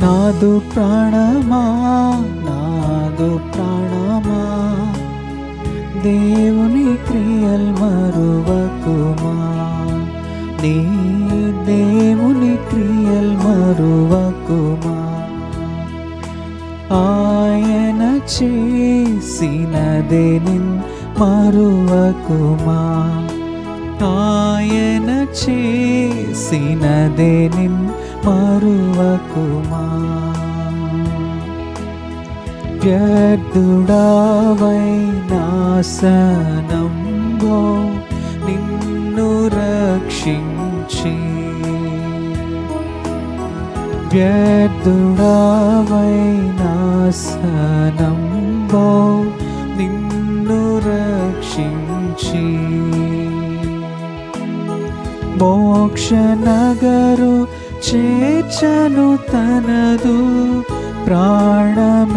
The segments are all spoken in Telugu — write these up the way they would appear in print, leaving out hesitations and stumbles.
నాదు ప్రాణమా, నాదు ప్రాణమా, దేవుని క్రియల్ మరువకుమా, నీ దేవుని క్రియల్ మరువకుమా. ఆయన చేసినదే నిన్ మరువకుమా, ఆయన చేసినదే నిన్ మరువకుమా. వ్యర్థుడవై నాశనంబో నిన్ను రక్షించి, వ్యర్థుడవై నాశనంబో నిన్ను రక్షించి, మోక్ష నగరు చేర్చను తనదు ప్రాణమిచ్చేనే.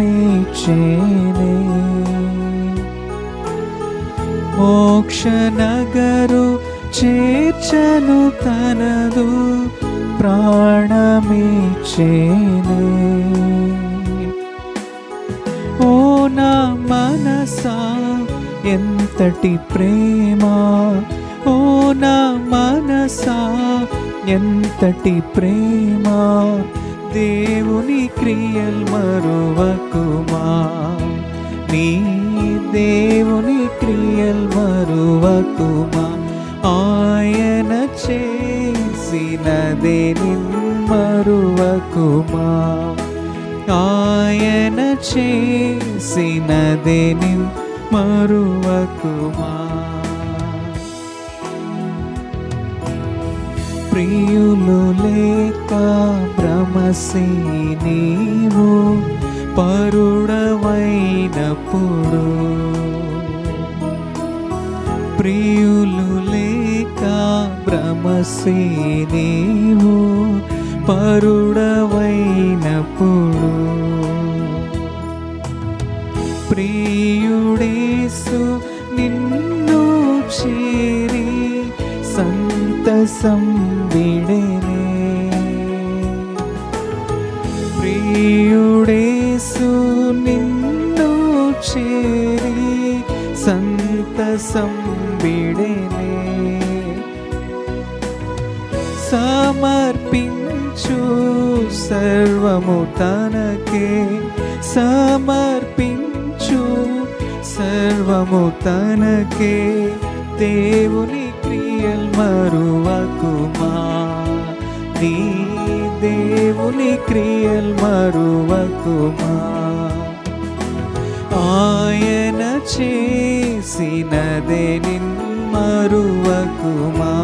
మోక్ష నగరు చేర్చను తనదు ప్రాణమిచ్చేనే. ఓ నా మనసా ఎంతటి ప్రేమ, ఓ నా మనసా ఎంతటి ప్రేమ, దేవుని క్రియల్ మరువకుమా, నీ దేవుని క్రియల్ మరువకుమా. ఆయన చేసినదే నిన్ మరువకుమా, ఆయన చేసినదే నిన్ మరువకుమా. ప్రియులు లేక భ్రమసి నీవు పరుడవైనప్పుడు, ప్రియులు లేక భ్రమసి నీవు పరుడవైనప్పుడు, ప్రియుడేసు నిన్ను చేరి సంతసం విడెనే. ప్రియుడేసు నిన్ను చేరి సంతసం విడెనే. సమర్పించు సర్వము తనకే, సమర్పించు సర్వము తనకే, దేవుని క్రియల్ మరువకుమా, నీ దేవుని క్రియల్ మరువకుమా. ఆయన చేసినదే నిన్ మరువకుమా,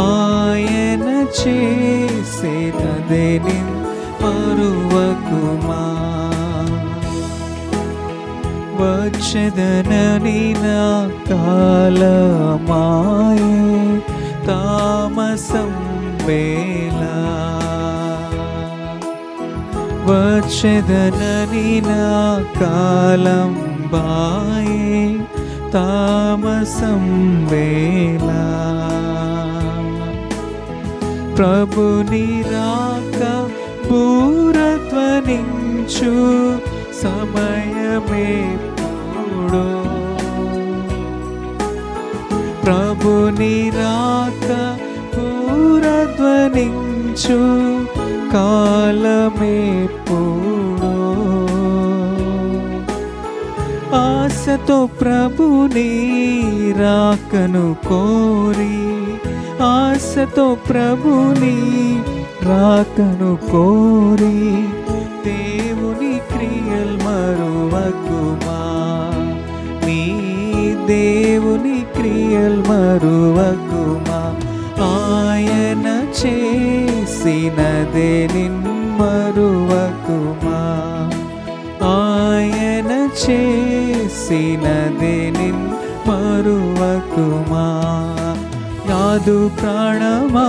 ఆయన చేసినదే నిన్ మరువకుమా. వచ్చెదనని నా కాలమాయే తామసం వేళ, వచ్చెదనని నా కాలం బాయే తామసం వేళ. ప్రభుని రాక బూరధ్వనించు సమయమేప్పుడు, ప్రభుని రాక బూరధ్వనించు కాలమేప్పుడు. ఆశతో ప్రభుని రాకను కోరి, ఆశతో ప్రభుని రాకను కోరి, దేవుని క్రియల్ మరువకుమా, నీ దేవుని క్రియల్ మరువకుమా. ఆయన చేసినదే నిన్ మరువకుమా, ఆయన చేసినదే నిన్ మరువకుమా. నాదు ప్రాణమా,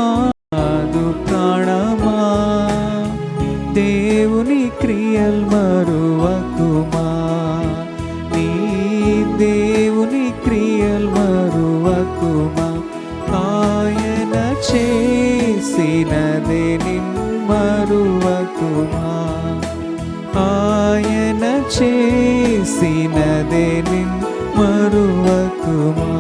నాదు ప్రాణమా, దేవుని క్రియల్ మరువకుమా, నీ దేవుని క్రియల్ మరువకుమా. ఆయన చేసినదే నిన్ మరువకుమా. చేసినదే నిన్ మరువకుమా.